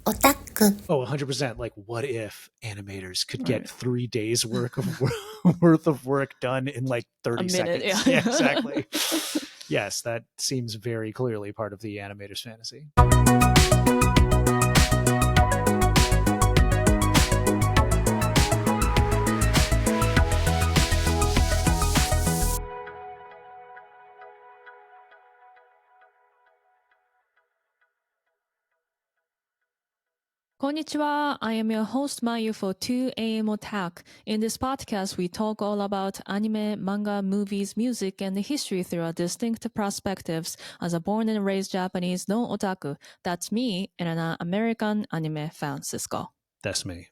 non-otaku. Oh, 100%. Like, what if animators could get Right. 3 days worth of work done in like 30 minute, seconds? yeah. Yeah, exactly. Yes, that seems very clearly part of the animator's fantasy. Konnichiwa, I am your host Mayu for 2am Otaku. In this podcast, we talk all about anime, manga, movies, music, and history through a distinct perspectives. As a born and raised Japanese non-otaku, that's me, and an American anime fan, Cisco. That's me.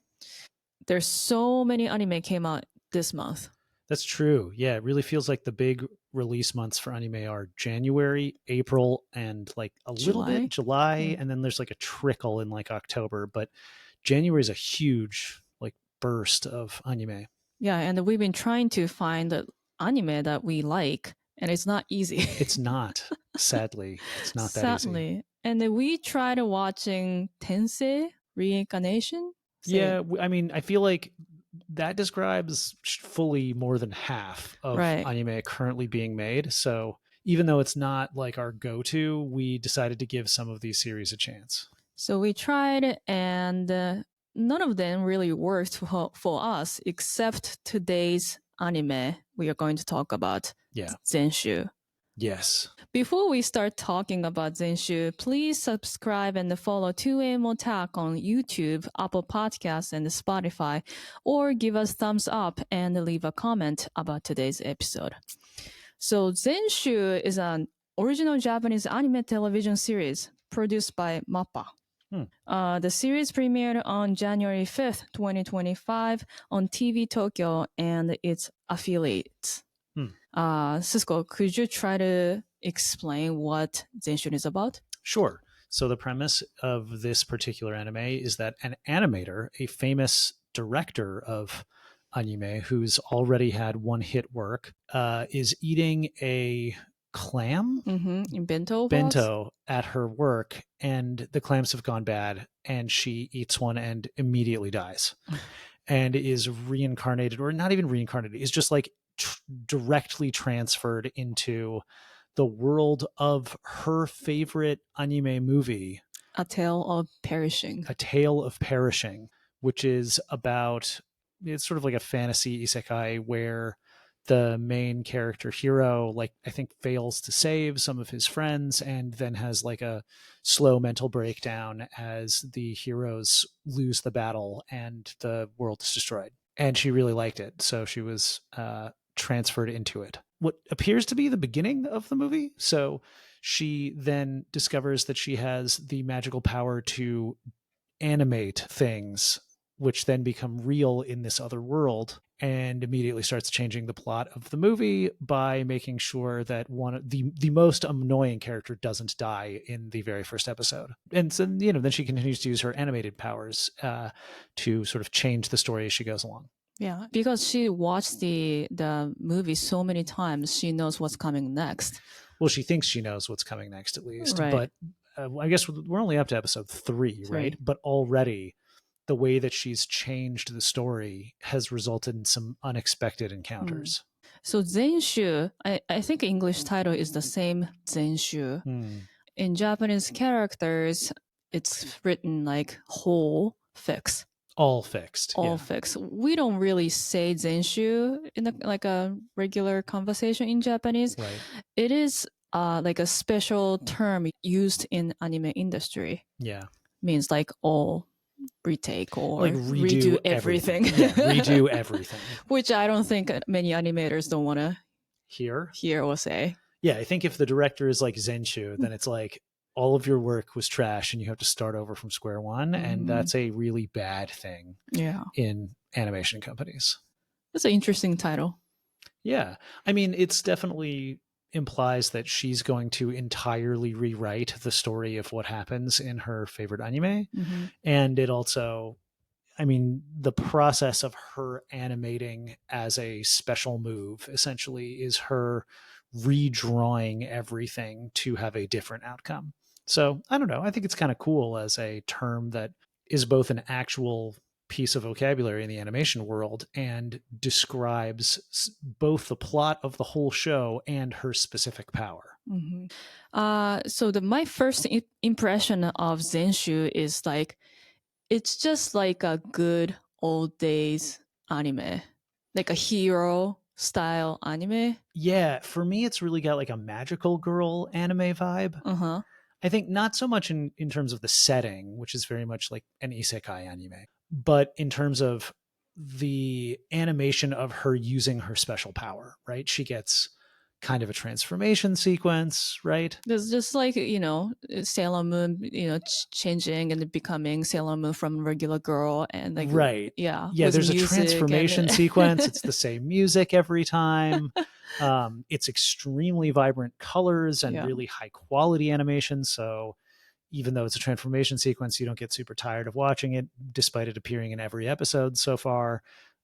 There's so many anime came out this month. That's true. Yeah, it really feels like the big release months for anime are January, April, and like a little bit July, and then there's like a trickle in like October. But January is a huge like burst of anime. Yeah, and we've been trying to find the anime that we like, and it's not easy. It's not, sadly. It's not that easy. And then we tried watching Tensei Reincarnation. Yeah, I mean, I feel like that describes fully more than half of anime currently being made. So even though it's not like our go-to, we decided to give some of these series a chance. So we tried, and none of them really worked for us, except today's anime we are going to talk about, Zenshu. Yes. Before we start talking about Zenshu, please subscribe and follow 2am Otaku on YouTube, Apple Podcasts, and Spotify, or give us thumbs up and leave a comment about today's episode. So Zenshu is an original Japanese anime television series produced by MAPPA. The series premiered on January 5th, 2025 on TV Tokyo and its affiliates. Cisco, could you try to explain what Zenshu is about? Sure. So the premise of this particular anime is that an animator, a famous director of anime who's already had one hit work, is eating a clam in bento at her work, and the clams have gone bad, and she eats one and immediately dies and is reincarnated, or not even reincarnated, is just like directly transferred into the world of her favorite anime movie, A Tale of Perishing. A Tale of Perishing, which is about, it's sort of like a fantasy isekai where the main character hero, like, I think fails to save some of his friends and then has like a slow mental breakdown as the heroes lose the battle and the world is destroyed. And she really liked it, so she was transferred into it. What appears to be the beginning of the movie. So she then discovers that she has the magical power to animate things, which then become real in this other world, and immediately starts changing the plot of the movie by making sure that the most annoying character doesn't die in the very first episode. And so, then she continues to use her animated powers to sort of change the story as she goes along. Yeah, because she watched the movie so many times, she knows what's coming next. Well, she thinks she knows what's coming next, at least. Right. But I guess we're only up to episode 3, right? But already the way that she's changed the story has resulted in some unexpected encounters. So Zenshu, I think English title is the same, Zenshu. In Japanese characters, it's written like whole fix. All fixed. All fixed. We don't really say Zenshu in a regular conversation in Japanese. Right. It is like a special term used in anime industry. Yeah. Means like all retake or like redo everything. Yeah, redo everything. Which I don't think many animators don't want to hear or say. Yeah, I think if the director is like Zenshu, then it's like all of your work was trash and you have to start over from square one. And that's a really bad thing in animation companies. That's an interesting title. Yeah. I mean, it's definitely implies that she's going to entirely rewrite the story of what happens in her favorite anime. And it also, I mean, the process of her animating as a special move essentially is her redrawing everything to have a different outcome. So I don't know. I think it's kind of cool as a term that is both an actual piece of vocabulary in the animation world and describes both the plot of the whole show and her specific power. So my first impression of Zenshu is like it's just like a good old days anime, like a hero style anime. Yeah, for me, it's really got like a magical girl anime vibe. Uh-huh. I think not so much in terms of the setting, which is very much like an isekai anime, but in terms of the animation of her using her special power, right? She gets kind of a transformation sequence, right? There's just like, Sailor Moon, changing and becoming Sailor Moon from regular girl and like, Right. yeah, Yeah, with there's a music transformation and sequence. It's the same music every time. It's extremely vibrant colors and yeah. really high quality animation. So even though it's a transformation sequence, you don't get super tired of watching it, despite it appearing in every episode so far.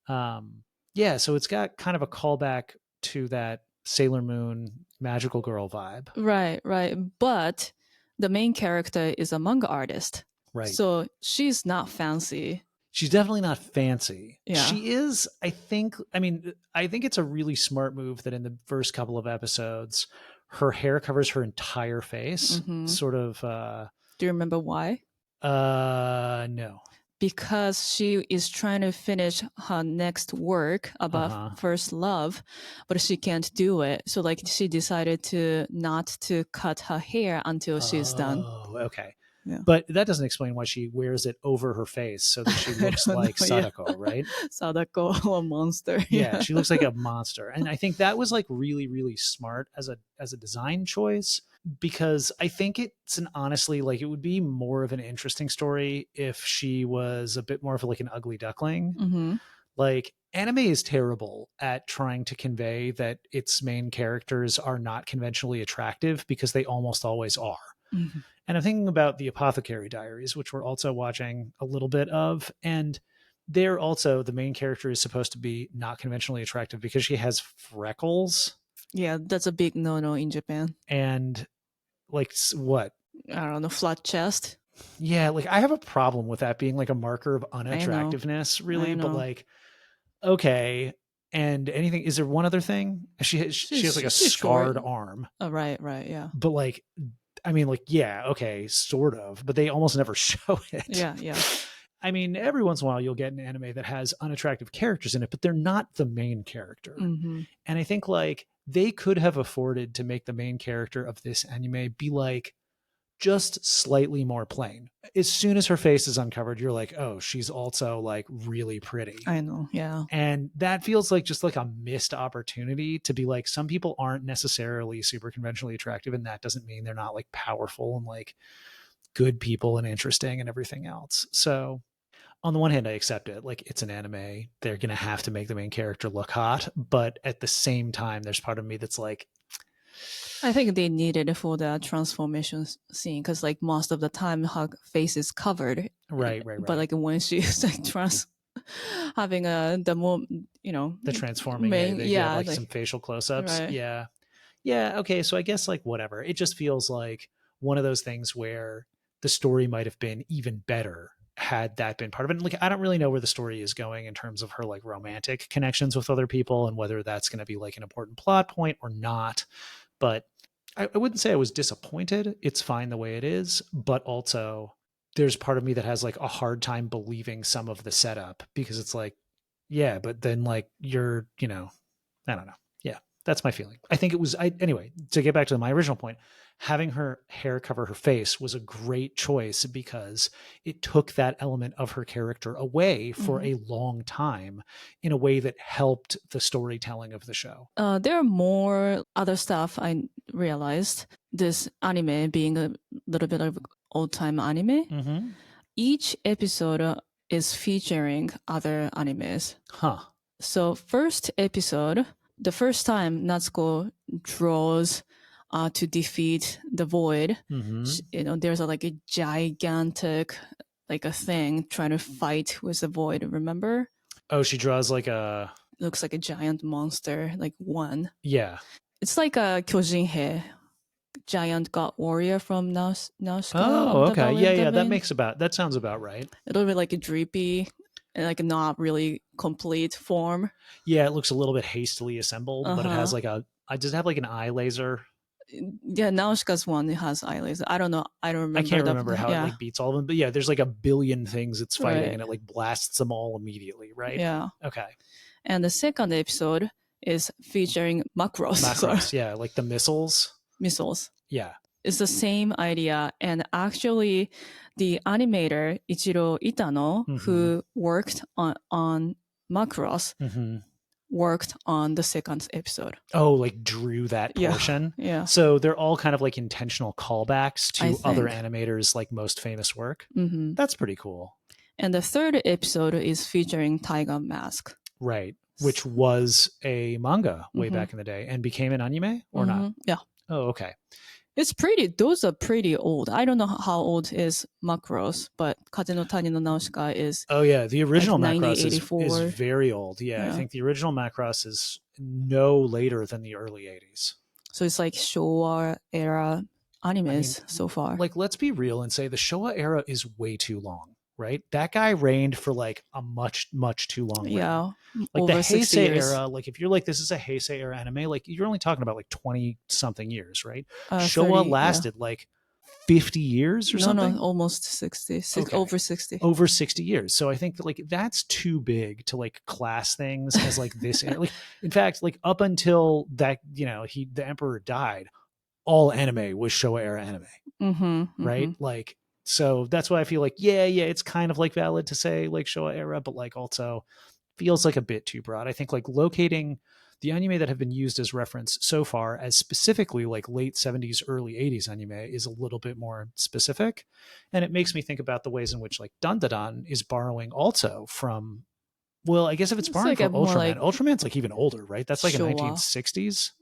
Yeah, so it's got kind of a callback to that Sailor Moon magical girl vibe. Right, right. But the main character is a manga artist. Right. So she's not fancy. She's definitely not fancy. Yeah. She is, I think, I think it's a really smart move that in the first couple of episodes, her hair covers her entire face. Sort of, Do you remember why? No. Because she is trying to finish her next work about first love, but she can't do it. So like she decided to not to cut her hair until she's done. Oh, okay. Yeah. But that doesn't explain why she wears it over her face so that she looks like Sadako, right? Sadako, a monster. Yeah, she looks like a monster. And I think that was like really, really smart as a design choice, because I think it's an honestly, like, it would be more of an interesting story if she was a bit more of like an ugly duckling. Like, anime is terrible at trying to convey that its main characters are not conventionally attractive, because they almost always are. And I'm thinking about the Apothecary Diaries, which we're also watching a little bit of. And there also, the main character is supposed to be not conventionally attractive because she has freckles. Yeah, that's a big no-no in Japan. And like, what? I don't know, flat chest. Yeah, like I have a problem with that being like a marker of unattractiveness, really. But like, okay. And anything, is there one other thing? She has like a scarred short arm. Oh, right, yeah. But like, I mean, like, yeah, okay, sort of, but they almost never show it. Yeah. I mean, every once in a while you'll get an anime that has unattractive characters in it, but they're not the main character. And I think like they could have afforded to make the main character of this anime be like just slightly more plain. As soon as her face is uncovered, you're like, oh, she's also like really pretty. I know, yeah. And that feels like just like a missed opportunity to be like, some people aren't necessarily super conventionally attractive, and that doesn't mean they're not like powerful and like good people and interesting and everything else. So on the one hand, I accept it. Like, it's an anime. They're going to have to make the main character look hot. But at the same time, there's part of me that's like, I think they needed it for the transformation scene, because like most of the time her face is covered. Right. But like when she's like having the more, the transforming, they get like some facial close-ups. Right. Yeah. Okay. So I guess like whatever. It just feels like one of those things where the story might have been even better had that been part of it. And like, I don't really know where the story is going in terms of her like romantic connections with other people and whether that's going to be like an important plot point or not. But I wouldn't say I was disappointed. It's fine the way it is. But also, there's part of me that has like a hard time believing some of the setup, because it's like, yeah, but then like you're, I don't know. Yeah, that's my feeling. I think it was, anyway, to get back to my original point, having her hair cover her face was a great choice because it took that element of her character away for a long time in a way that helped the storytelling of the show. There are more other stuff I realized. This anime being a little bit of old-time anime, each episode is featuring other animes. So first episode, the first time Natsuko draws to defeat the void, there's like a gigantic, like a thing trying to fight with the void, remember? Oh, she draws like looks like a giant monster, like one. Yeah. It's like a Kyojinhei giant god warrior from Nausicaa Oh, of the okay. Belly Yeah, of the yeah. Wind. That sounds about right. A little bit like a dreepy and like not really complete form. Yeah, it looks a little bit hastily assembled, but it has Uh-huh. like I just have like an eye laser. Yeah, Nausicaa's one has eyelids. I don't know. I don't I remember can't the remember how it yeah. like beats all of them, but yeah, there's like a billion things it's fighting, Right. and it like blasts them all immediately, right? Yeah. Okay. And the second episode is featuring macros. Macros, yeah, like the missiles. Missiles. Yeah. It's the same idea. And actually, the animator, Ichiro Itano, who worked on Macross, worked on the second episode. Oh, like drew that Yeah. portion. Yeah. So they're all kind of like intentional callbacks I to other think. animators' like most famous work. Mm-hmm. That's pretty cool. And the third episode is featuring Tiger Mask. Right. Which was a manga way back in the day and became an anime or not? Yeah. Oh, okay. It's pretty, those are pretty old. I don't know how old is Macross, but Kaze no Tani no Nausicaa is. Oh, yeah. The original like Macross 1984. is very old. Yeah, I think the original Macross is no later than the early 80s. So it's like Showa era animes so far. Like, let's be real and say the Showa era is way too long, right? That guy reigned for like a much, much too long reign. Yeah. Like over the 60 Heisei years. era, like if you're like, this is a Heisei era anime, like you're only talking about like 20 something years, right? 30, Showa lasted like 50 years or something. No, almost 60, Okay. over 60. Over 60 years. So I think that like that's too big to like class things as like this. Like, in fact, like up until that, you know, the emperor died, all anime was Showa era anime, right? Like, so that's why I feel like, yeah, it's kind of like valid to say like Showa era, but like also feels like a bit too broad. I think like locating the anime that have been used as reference so far as specifically like late 70s, early 80s anime is a little bit more specific. And it makes me think about the ways in which like Dandadan is borrowing also from, well, I guess if it's borrowing like from Ultraman, like Ultraman's like even older, right? That's like Showa. a 1960s.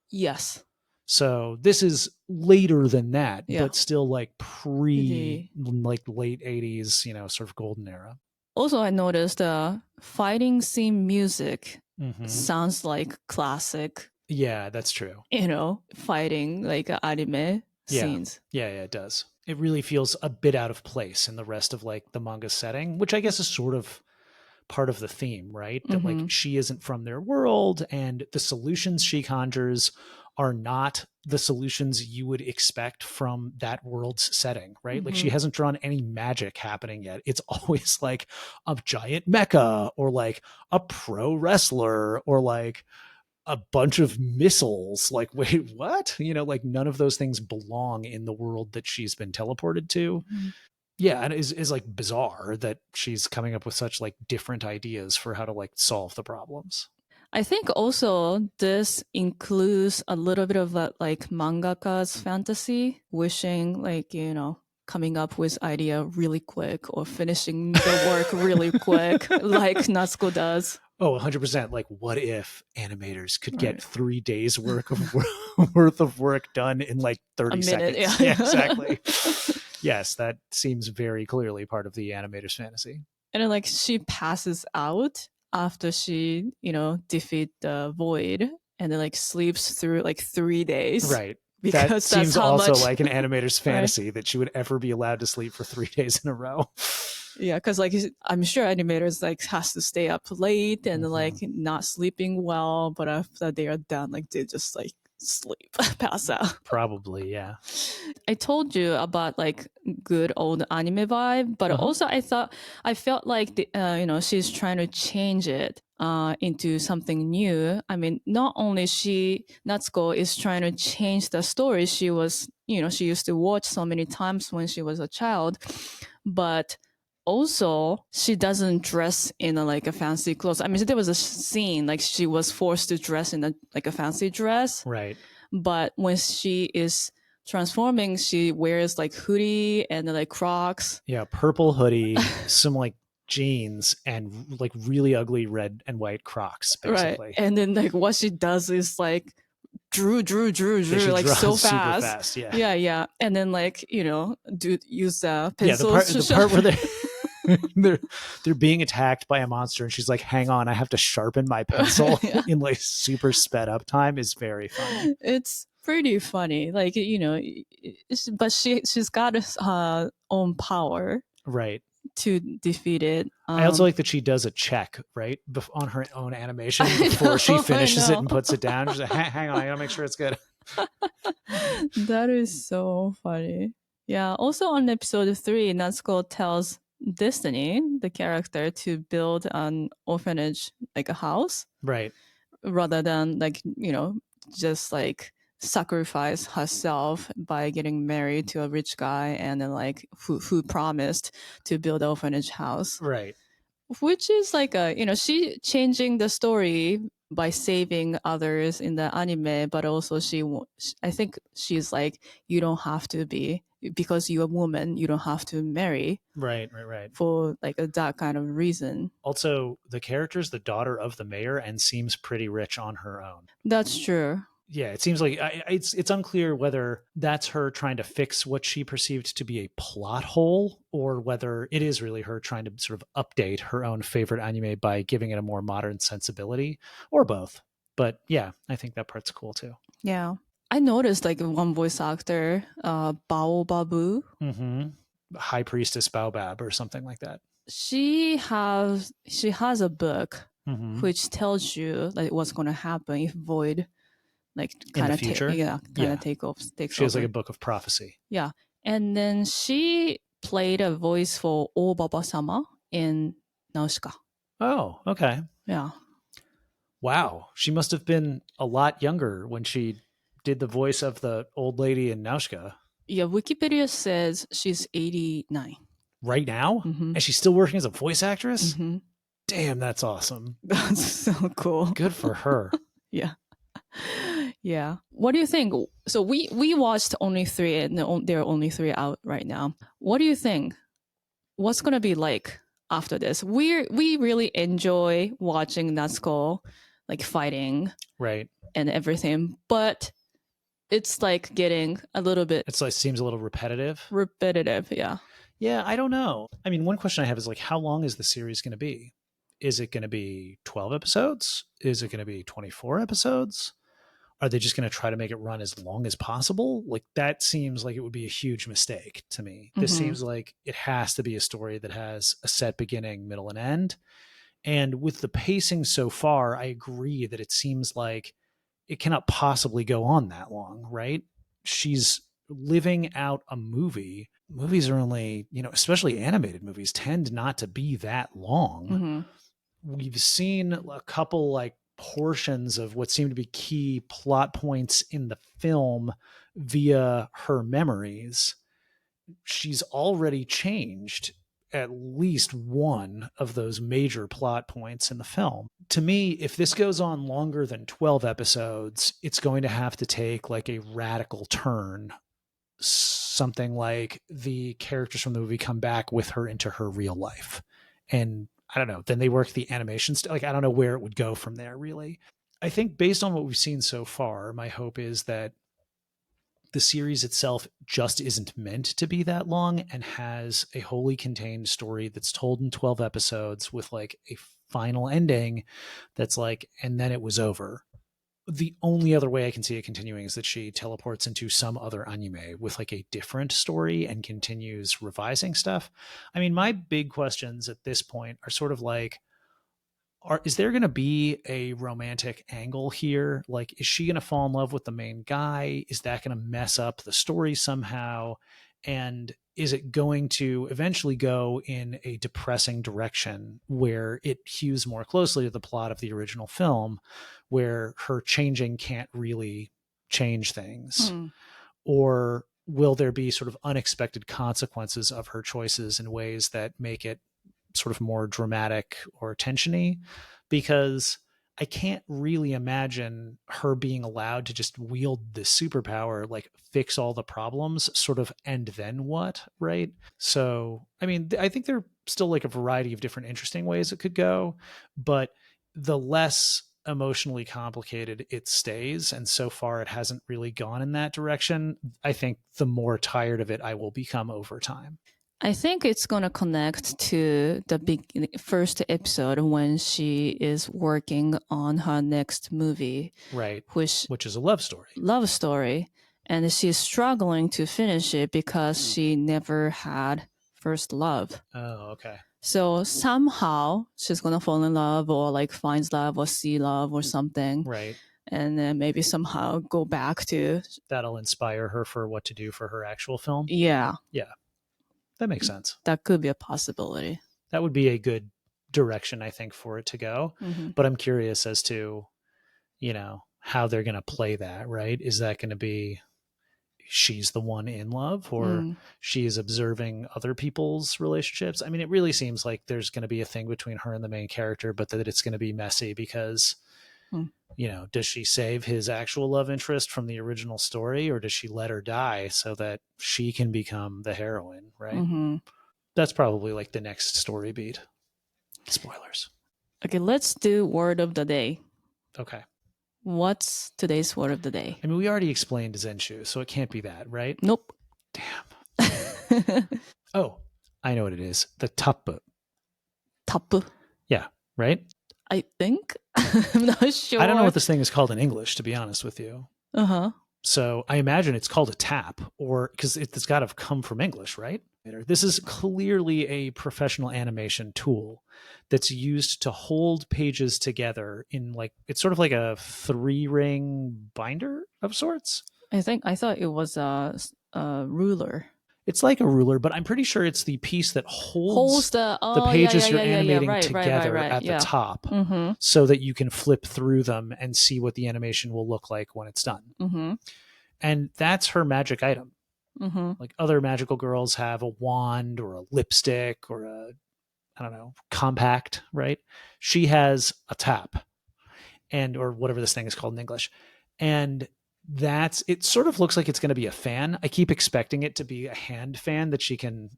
Yes. So this is later than that, Yeah. but still like like late 80s, you know, sort of golden era. Also, I noticed the fighting scene music sounds like classic. Yeah, that's true. You know, fighting like anime scenes. Yeah, it does. It really feels a bit out of place in the rest of like the manga setting, which I guess is sort of part of the theme, right? That like she isn't from their world and the solutions she conjures are not the solutions you would expect from that world's setting, right? Like she hasn't drawn any magic happening yet. It's always like a giant mecha or like a pro wrestler or like a bunch of missiles. Like, wait, what? You know, like none of those things belong in the world that she's been teleported to. Yeah, and it is like bizarre that she's coming up with such like different ideas for how to like solve the problems. I think also this includes a little bit of a like mangaka's fantasy, wishing like, you know, coming up with idea really quick or finishing the work really quick, like Natsuko does. Oh, 100%. Like, what if animators could get 3 days worth of work done in like 30 seconds? Yeah, exactly. Yes, that seems very clearly part of the animator's fantasy. And then like she passes out after she, you know, defeat the void and then like sleeps through like 3 days. Right. Because that seems also much, like an animator's fantasy that she would ever be allowed to sleep for 3 days in a row. Yeah, because like I'm sure animators like has to stay up late and like not sleeping well, but after they are done, like they just like sleep, pass out. Probably, yeah. I told you about like good old anime vibe, but also I felt like you know, she's trying to change it into something new. I mean, not only Natsuko is trying to change the story she was, you know, she used to watch so many times when she was a child, but also she doesn't dress in like a fancy clothes. I mean, there was a scene like she was forced to dress in like a fancy dress, right? But when she is transforming, she wears like hoodie and like Crocs. Yeah, purple hoodie, some like jeans, and like really ugly red and white Crocs, basically. Right. And then like what she does is like drew like so fast. Yeah. And then like, you know, use pencils. Yeah, the part where they're being attacked by a monster and she's like, hang on, I have to sharpen my pencil in like super sped up time is very funny. It's pretty funny. Like, but she's got her own power Right. to defeat it. I also like that she does a check, right, on her own animation before she finishes it and puts it down. She's like, hang on, I gotta make sure it's good. That is so funny. Yeah. Also on episode 3, Natsuko tells Destiny, the character, to build an orphanage, like a house, Right. rather than like, just like sacrifice herself by getting married to a rich guy and then like who promised to build an orphanage house. Right. Which is like she changing the story by saving others in the anime, but also I think she's like, you don't have to be, because you're a woman, you don't have to marry. Right. Right. Right. For like that kind of reason. Also, the character's the daughter of the mayor and seems pretty rich on her own. That's true. Yeah, it seems like it's unclear whether that's her trying to fix what she perceived to be a plot hole, or whether it is really her trying to sort of update her own favorite anime by giving it a more modern sensibility, or both. But yeah, I think that part's cool too. Yeah. I noticed like one voice actor, Baobabu. High Priestess Baobab or something like that. She has a book which tells you like what's going to happen if Void like kind of future, takes she has over. like a book of prophecy. Yeah, and then she played a voice for O Baba-sama in Nausicaa. Oh, okay. Yeah. Wow, she must have been a lot younger when she did the voice of the old lady in Nausicaa. Yeah, Wikipedia says she's 89 right now, and she's still working as a voice actress. Damn, that's awesome. That's so cool. Good for her. Yeah. Yeah. What do you think? So we watched only 3, and there are only 3 out right now. What do you think? What's gonna be like after this? We really enjoy watching Natsuko like fighting, right, and everything, but it's like getting a little bit. It's like seems a little repetitive. Yeah. Yeah, I don't know. I mean, one question I have is like, how long is the series going to be? Is it going to be 12 episodes? Is it going to be 24 episodes? Are they just going to try to make it run as long as possible? Like, that seems like it would be a huge mistake to me. This seems like it has to be a story that has a set beginning, middle, and end. And with the pacing so far, I agree that it seems like it cannot possibly go on that long, right? She's living out a movie. Movies are only, especially animated movies, tend not to be that long. We've seen a couple like portions of what seem to be key plot points in the film via her memories. She's already changed at least one of those major plot points in the film. To me, if this goes on longer than 12 episodes, it's going to have to take like a radical turn. Something like the characters from the movie come back with her into her real life. And I don't know, then they work the animation. Like, I don't know where it would go from there, really. I think based on what we've seen so far, my hope is that the series itself just isn't meant to be that long and has a wholly contained story that's told in 12 episodes with like a final ending that's like, and then it was over. The only other way I can see it continuing is that she teleports into some other anime with like a different story and continues revising stuff. I mean, my big questions at this point are sort of like, is there going to be a romantic angle here? Like, is she going to fall in love with the main guy? Is that going to mess up the story somehow? And is it going to eventually go in a depressing direction where it hews more closely to the plot of the original film, where her changing can't really change things? Or will there be sort of unexpected consequences of her choices in ways that make it sort of more dramatic or tensiony? Because I can't really imagine her being allowed to just wield this superpower, like fix all the problems, sort of, and then what, right? So, I mean, I think there are still like a variety of different interesting ways it could go, but the less emotionally complicated it stays, and so far it hasn't really gone in that direction, I think the more tired of it I will become over time. I think it's gonna connect to the first episode when she is working on her next movie, Right. which is a love story. And she's struggling to finish it because she never had first love. Oh, okay. So somehow she's gonna fall in love or like finds love or see love or something. Right. And then maybe somehow go back to. That'll inspire her for what to do for her actual film. Yeah. Yeah. That makes sense. That could be a possibility. That would be a good direction, I think, for it to go. Mm-hmm. But I'm curious as to, how they're going to play that, right? Is that going to be she's the one in love, or she is observing other people's relationships? I mean, it really seems like there's going to be a thing between her and the main character, but that it's going to be messy because, does she save his actual love interest from the original story, or does she let her die so that she can become the heroine, right? Mm-hmm. That's probably like the next story beat. Spoilers. Okay, let's do word of the day. Okay. What's today's word of the day? I mean, we already explained Zenshu, so it can't be that, right? Nope. Damn. Oh, I know what it is. The Tappu. Tappu. Yeah, right? I think. I'm not sure. I don't know what this thing is called in English, to be honest with you. Uh-huh. So I imagine it's called a tap, or because it's got to have come from English, right? This is clearly a professional animation tool that's used to hold pages together in it's sort of like a 3-ring binder of sorts. I thought it was a ruler. It's like a ruler, but I'm pretty sure it's the piece that holds the pages you're animating together at the top, so that you can flip through them and see what the animation will look like when it's done. Mm-hmm. And that's her magic item. Mm-hmm. Like other magical girls have a wand or a lipstick or compact, right? She has a tap, or whatever this thing is called in English. And it sort of looks like it's going to be a fan. I keep expecting it to be a hand fan that she can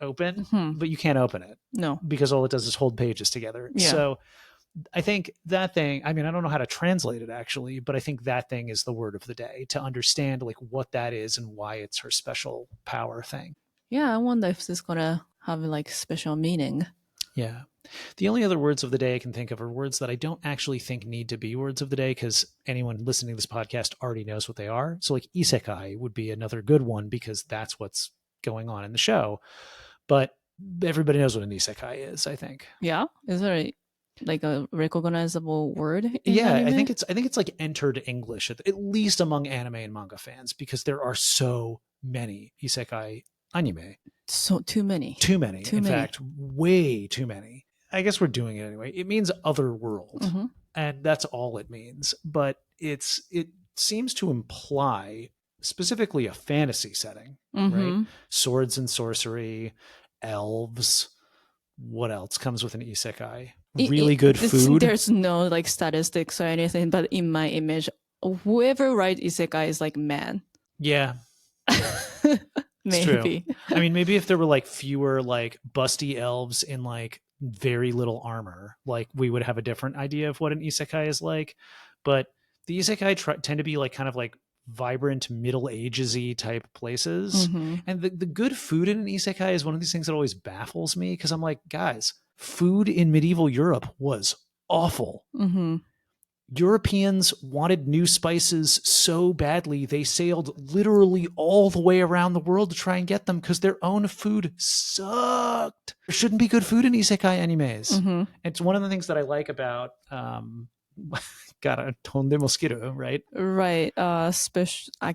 open, but you can't open it. No. Because all it does is hold pages together. Yeah. So I think that thing, I mean, I don't know how to translate it actually, but I think that thing is the word of the day, to understand what that is and why it's her special power thing. Yeah, I wonder if this is going to have special meaning. Yeah. The only other words of the day I can think of are words that I don't actually think need to be words of the day, because anyone listening to this podcast already knows what they are. So Isekai would be another good one, because that's what's going on in the show. But everybody knows what an Isekai is, I think. Yeah? Is there a recognizable word? Yeah, anime? I think it's entered English, at least among anime and manga fans, because there are so many Isekai anime. So too many. In fact, way too many. I guess we're doing it anyway. It means other world, and that's all it means. But it seems to imply specifically a fantasy setting, right? Swords and sorcery, elves. What else comes with an isekai? Really good food. There's no statistics or anything, but in my image, whoever writes isekai is man. Yeah. Maybe. I mean, maybe if there were fewer busty elves in very little armor, we would have a different idea of what an isekai is like. But the isekai tend to be kind of vibrant Middle Ages-y type places. And the good food in an isekai is one of these things that always baffles me, because I'm like, guys, food in medieval Europe was awful. Europeans wanted new spices so badly, they sailed literally all the way around the world to try and get them, because their own food sucked. There shouldn't be good food in isekai animes. It's one of the things that I like about Ton de Mosquito, right? Right. I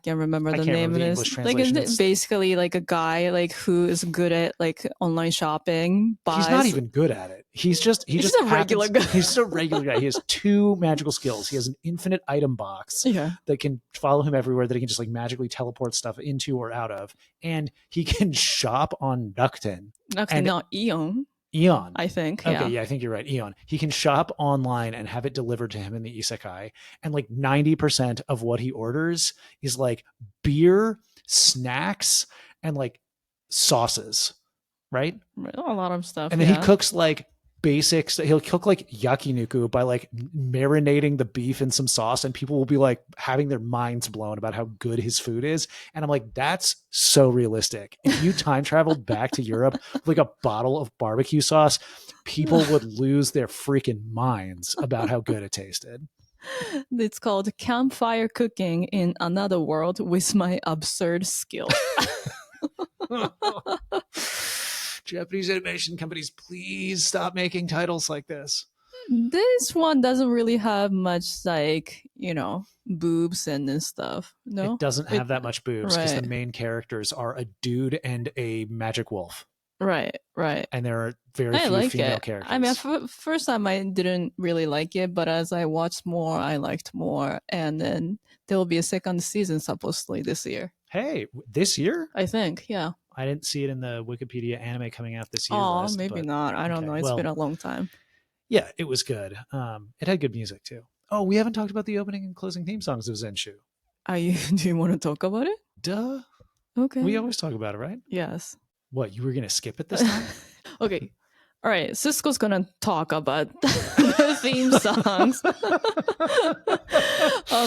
can't remember the name of this. It's basically a guy who is good at online shopping. He's not even good at it. He's just a regular guy. He's just a regular guy. He has 2 magical skills. He has an infinite item box that can follow him everywhere, that he can just magically teleport stuff into or out of, and he can shop on Rakuten. Rakuten, not Eon. Eon, I think. Okay, yeah, I think you're right. Eon. He can shop online and have it delivered to him in the isekai, and 90% of what he orders is beer, snacks, and sauces, right? A lot of stuff. And then he cooks basics. He'll cook like yakiniku by like marinating the beef in some sauce, and people will be like having their minds blown about how good his food is. And I'm like, that's so realistic. If you time traveled back to Europe with like a bottle of barbecue sauce, people would lose their freaking minds about how good it tasted. It's called Campfire Cooking in Another World with My Absurd Skill. Japanese animation companies, please stop making titles like this. This one doesn't really have much, like, boobs and stuff. No, It doesn't have that much boobs because the right. main characters are a dude and a magic wolf, Right. and there are very I few like female it. characters. I mean, first time I didn't really like it, but as I watched more, I liked more. And then there will be a second season supposedly this year. Hey, this year? I think, yeah. I didn't see it in the Wikipedia anime coming out this year Oh, list. maybe but not. I don't okay. know. It's Well, been a long time. yeah, it was good. It had good music too. Oh, we haven't talked about the opening and closing theme songs of Zenshu. Do you want to talk about it? Duh. Okay. We always talk about it, right? Yes. What, you were going to skip it this time? Okay. All right. Cisco's going to talk about the theme songs of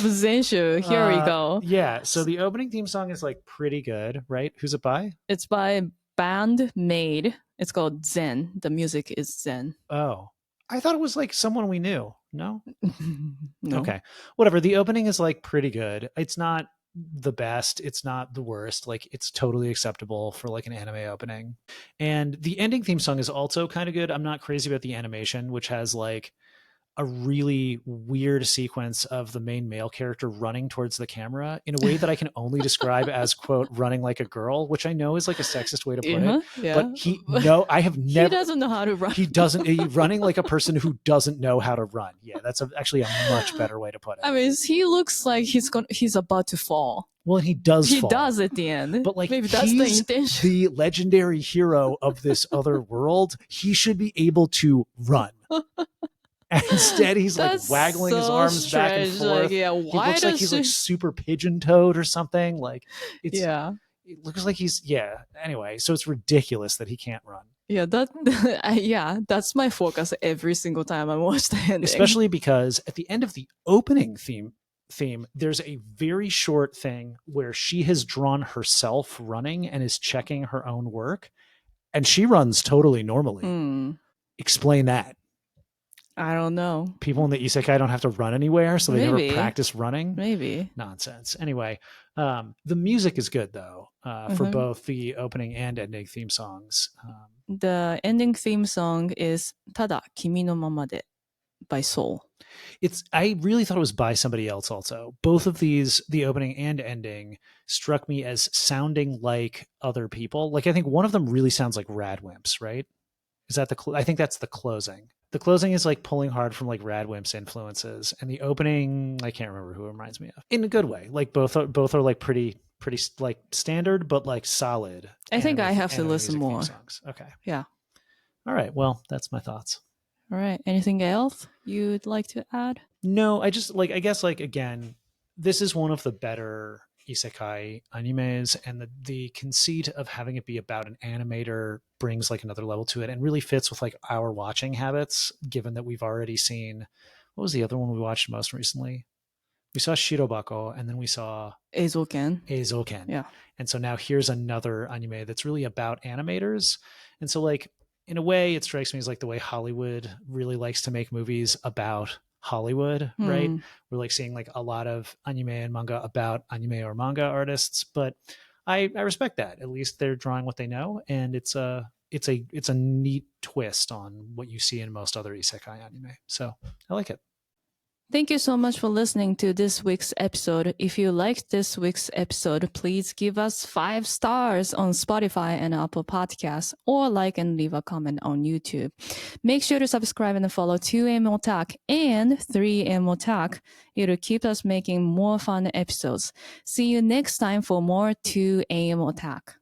Zenshu. Here we go. Yeah. So the opening theme song is like pretty good, right? Who's it by? It's by Band Made. It's called Zen. The music is Zen. Oh, I thought it was like someone we knew. No? No. Okay. Whatever. The opening is like pretty good. It's not the best. It's not the worst. Like it's totally acceptable for like an anime opening. And the ending theme song is also kind of good. I'm not crazy about the animation, which has like a really weird sequence of the main male character running towards the camera in a way that I can only describe as, quote, running like a girl, which I know is like a sexist way to put it. Yeah. But I have never. He doesn't know how to run. He doesn't. Running like a person who doesn't know how to run. Yeah, that's actually a much better way to put it. I mean, he looks like he's about to fall. Well, and he does. He does at the end. But like, maybe that's the intention. The legendary hero of this other world. He should be able to run. And instead, he's like waggling so his arms back and forth. Like, yeah, he looks like he's like super pigeon-toed or something. Like, it's it looks like he's Anyway, so it's ridiculous that he can't run. Yeah, that's my focus every single time I watch the ending. Especially because at the end of the opening theme, there's a very short thing where she has drawn herself running and is checking her own work, and she runs totally normally. Explain that. I don't know. People in the Isekai don't have to run anywhere, so they never practice running. Maybe. Nonsense. Anyway, the music is good, though, for both the opening and ending theme songs. The ending theme song is Tada Kimi no Mama de by Soul. I really thought it was by somebody else also. Both of these, the opening and ending, struck me as sounding like other people. Like, I think one of them really sounds like Radwimps, right? Is that I think that's the closing. The closing is like pulling hard from like Radwimps influences, and the opening, I can't remember who it reminds me of. In a good way. Like both are like pretty like standard, but like solid. I think I have to listen more. Songs. Okay. Yeah. All right. Well, that's my thoughts. All right. Anything else you'd like to add? No, I just I guess again, this is one of the better Isekai animes, and the conceit of having it be about an animator brings like another level to it and really fits with like our watching habits, given that we've already seen, what was the other one we watched most recently? We saw Shirobako, and then we saw Eizouken. Yeah. And so now here's another anime that's really about animators. And so like in a way it strikes me as like the way Hollywood really likes to make movies about Hollywood, right? We're like seeing like a lot of anime and manga about anime or manga artists, but I respect that. At least they're drawing what they know, and it's a neat twist on what you see in most other isekai anime. So I like it. Thank you so much for listening to this week's episode. If you liked this week's episode, please give us 5 stars on Spotify and Apple Podcasts, or like and leave a comment on YouTube. Make sure to subscribe and follow 2AM Otak and 3AM Otak. It'll keep us making more fun episodes. See you next time for more 2AM Otak.